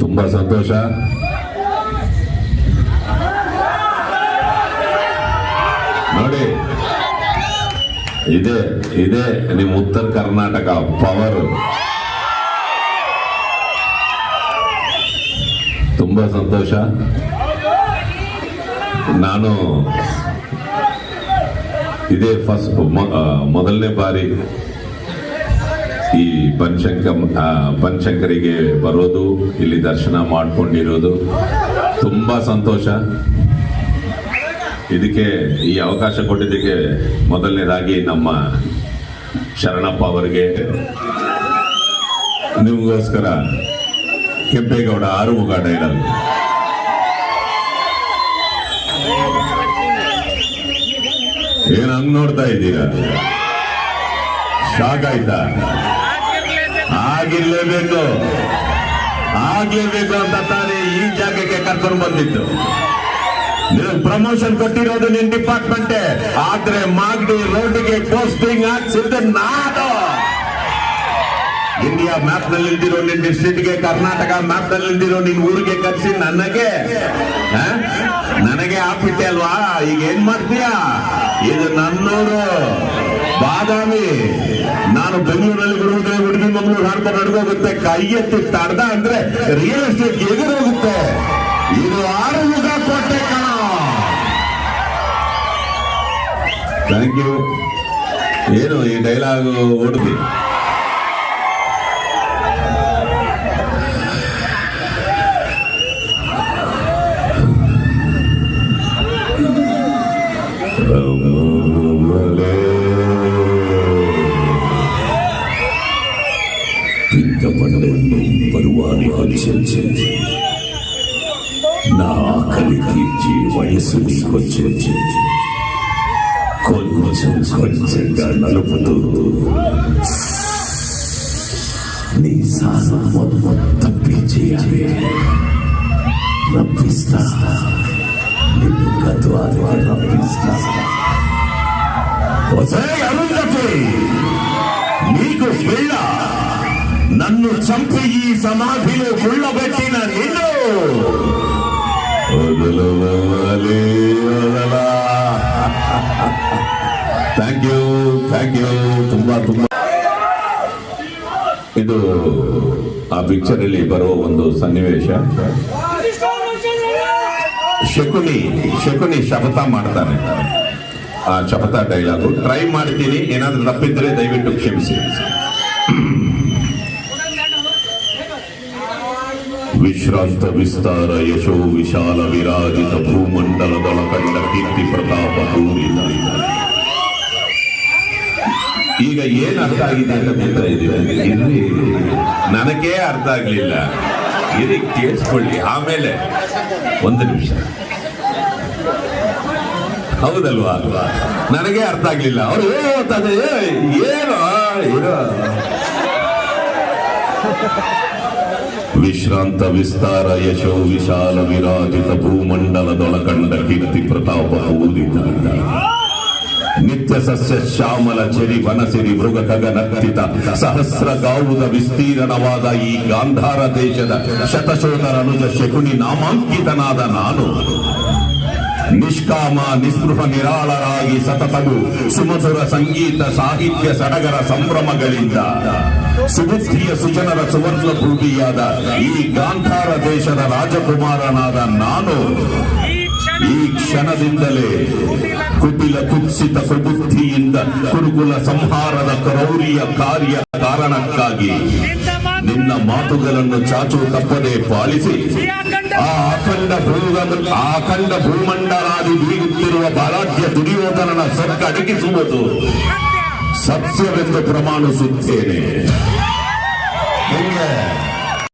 ತುಂಬಾ ಸಂತೋಷ. ನೋಡಿ, ಇದೇ ನಿಮ್ಮ ಉತ್ತರ ಕರ್ನಾಟಕ ಪವರ್. ತುಂಬಾ ಸಂತೋಷ. ನಾನು ಇದೇ ಮೊದಲನೇ ಬಾರಿ ಈ ಬನಶಂಕರಿಗೆ ಬರೋದು, ಇಲ್ಲಿ ದರ್ಶನ ಮಾಡ್ಕೊಂಡಿರೋದು. ತುಂಬಾ ಸಂತೋಷ. ಇದಕ್ಕೆ ಈ ಅವಕಾಶ ಕೊಟ್ಟಿದ್ದಕ್ಕೆ ಮೊದಲನೇದಾಗಿ ನಮ್ಮ ಶರಣಪ್ಪ ಅವರಿಗೆ, ನಿಮಗೋಸ್ಕರ ಕೆಂಪೇಗೌಡ ಆರುಮುಗ ಡೈಲಾಗ್. ಏನ್ ಹಂಗ್ ನೋಡ್ತಾ ಇದ್ದೀರಾ? ಶಾಕ್ ಆಯ್ತಾ? ಆಗಿರ್ಲೇಬೇಕು ಅಂತ ತಾನೇ ಈ ಜಾಗಕ್ಕೆ ಕರ್ಕೊಂಡು ಬಂದಿತ್ತು. ಪ್ರಮೋಷನ್ ಕೊಟ್ಟಿರೋದು ನಿನ್ ಡಿಪಾರ್ಟ್ಮೆಂಟ್, ಆದ್ರೆ ಮಾಗಡಿ ರೋಡ್ಗೆ ಪೋಸ್ಟಿಂಗ್ ಹಾಕ್ಸಿದ್ದು ನಾನು. ಇಂಡಿಯಾ ಮ್ಯಾಪ್ ನಲ್ಲಿ ಇಲ್ದಿರೋ ನಿನ್ ಡಿಸ್ಟ್ರಿಕ್ಟ್ಗೆ, ಕರ್ನಾಟಕ ಮ್ಯಾಪ್ ನಲ್ಲಿ ಇಲ್ದಿರೋ ನಿನ್ ಊರಿಗೆ ಕರ್ಸಿ ನನಗೆ ಹಾಕ್ಬಿಟ್ಟೆ ಅಲ್ವಾ? ಈಗ ಏನ್ ಮಾಡ್ತೀಯಾ? ಇದು ನನ್ನೂರು ಬಾದಾಮಿ. ನಾನು ಬೆಂಗಳೂರಲ್ಲಿ ಬರುವುದೇ ಹುಡುಗಿ ಮಂಗಳೂರು ಹಾಡ್ಕೊಂಡು ನಡ್ಕೋಗುತ್ತೆ. ಕೈ ಎತ್ತಿ ತಡ್ದ ಅಂದ್ರೆ ರಿಯಲ್ ಎಸ್ಟೇಟ್ ಎದುರೋಗುತ್ತೆ. ಇದು ಆರುಮುಗ ಕೋಟೆ ಕಣ. Thank you. ಏನು ಈ ಡೈಲಾಗ್ ಓಡಿದ್ವಿ? బరువాని హెచ్చించింది, నా ఆకలి తీర్చి వయసు నీకొచ్చింది. కొంచెంగా నలుపుతూ నీ సాధన మొత్తం చేయాలి. రప్పిస్తా, నిన్ను గద్వారికి రప్పిస్తా. అరుంధతి, నీకు పిల్ల నన్ను చంపి ఈ సమాధిలో గుళ్ళబెట్టిన నిన్ను ಥ್ಯಾಂಕ್ ಯು. ತುಂಬಾ ಇದು ಆ ಪಿಕ್ಚರ್ ಅಲ್ಲಿ ಬರೋ ಒಂದು ಸನ್ನಿವೇಶ. ಶಕುನಿ ಶಪಥ ಮಾಡ್ತಾನೆ. ಆ ಶಪಥ ಡೈಲಾಗು ಟ್ರೈ ಮಾಡ್ತೀನಿ, ಏನಾದ್ರೂ ತಪ್ಪಿದ್ರೆ ದಯವಿಟ್ಟು ಕ್ಷಮಿಸಿ. ವಿಶ್ರಾಂತ ವಿಸ್ತಾರ ಯಶೋ ವಿಶಾಲ ವಿರಾಜಿತ ಭೂಮಂಡಲದೊಳಗಂಡ ಕೀರ್ತಿ ಪ್ರತಾಪ ಪೂರಿತ. ಈಗ ಏನ್ ಅರ್ಥ ಆಗಿದೆ ಅಂತ ಹೇಳ್ತಾ ಇದ್ದೀವಿ. ಇಲ್ಲಿ ನನಗೇ ಅರ್ಥ ಆಗ್ಲಿಲ್ಲ. ಇದು ಕೇಳಿಸ್ಕೊಳ್ಳಿ, ಆಮೇಲೆ ಒಂದು ನಿಮಿಷ. ಹೌದಲ್ವಾ? ನನಗೆ ಅರ್ಥ ಆಗ್ಲಿಲ್ಲ. ಅವರು ಏನು ವಿಶ್ರಾಂತ ವಿಸ್ತಾರ ಯಶೋ ವಿಶಾಲ ವಿರಾಜಿತ ಭೂಮಂಡಲದೊಳಗಂಡ ಕೀರ್ತಿ ಪ್ರತಾಪ ಪೂರಿತ. ನಿತ್ಯ ಸಸ್ಯ ಶ್ಯಾಮಲ ಚೆರಿ ವನಸಿರಿ ಮೃಗ ಖಗ ನರ್ತಿತ ಸಹಸ್ರ ಗಾವುದ ವಿಸ್ತೀರ್ಣವಾದ ಈ ಗಾಂಧಾರ ದೇಶದ ಶತಶೋಧರ ಅನುಜ ಶಕುನಿ ನಾಮಾಂಕಿತನಾದ ನಾನು ನಿಷ್ಕಾಮ ನಿಸ್ಪೃಹ ನಿರಾಳರಾಗಿ ಸತತವು ಸುಮಧುರ ಸಂಗೀತ ಸಾಹಿತ್ಯ ಸಡಗರ ಸಂಭ್ರಮಗಳಿಂದ ಸುಬುದ್ಧಿಯ ಸುಜನರ ಸುವರ್ಣ ಭೂಮಿಯಾದ ಈ ಗಾಂಧಾರ ದೇಶದ ರಾಜಕುಮಾರನಾದ ನಾನು ಈ ಕ್ಷಣದಿಂದಲೇ ಕುಟಿಲ ಕುತ್ಸಿತ ಸುಬುದ್ಧಿಯಿಂದ ಕುರುಕುಲ ಸಂಹಾರದ ಕ್ರೌರ್ಯ ಕಾರ್ಯ ಕಾರಣಕ್ಕಾಗಿ ನಿನ್ನ ಮಾತುಗಳನ್ನು ಚಾಚು ತಪ್ಪದೆ ಪಾಲಿಸಿ ಆ ಅಖಂಡ ಭೂಮಂಡಲಾದಿ ಬೀಗುತ್ತಿರುವ ಬಲಾಢ್ಯ ದುರ್ಯೋಧನನ ಸೊಕ್ಕ ಅಡಗಿಸುವುದು ಸತ್ಯವೆಂದು ಪ್ರಮಾಣಿಸುತ್ತೇನೆ.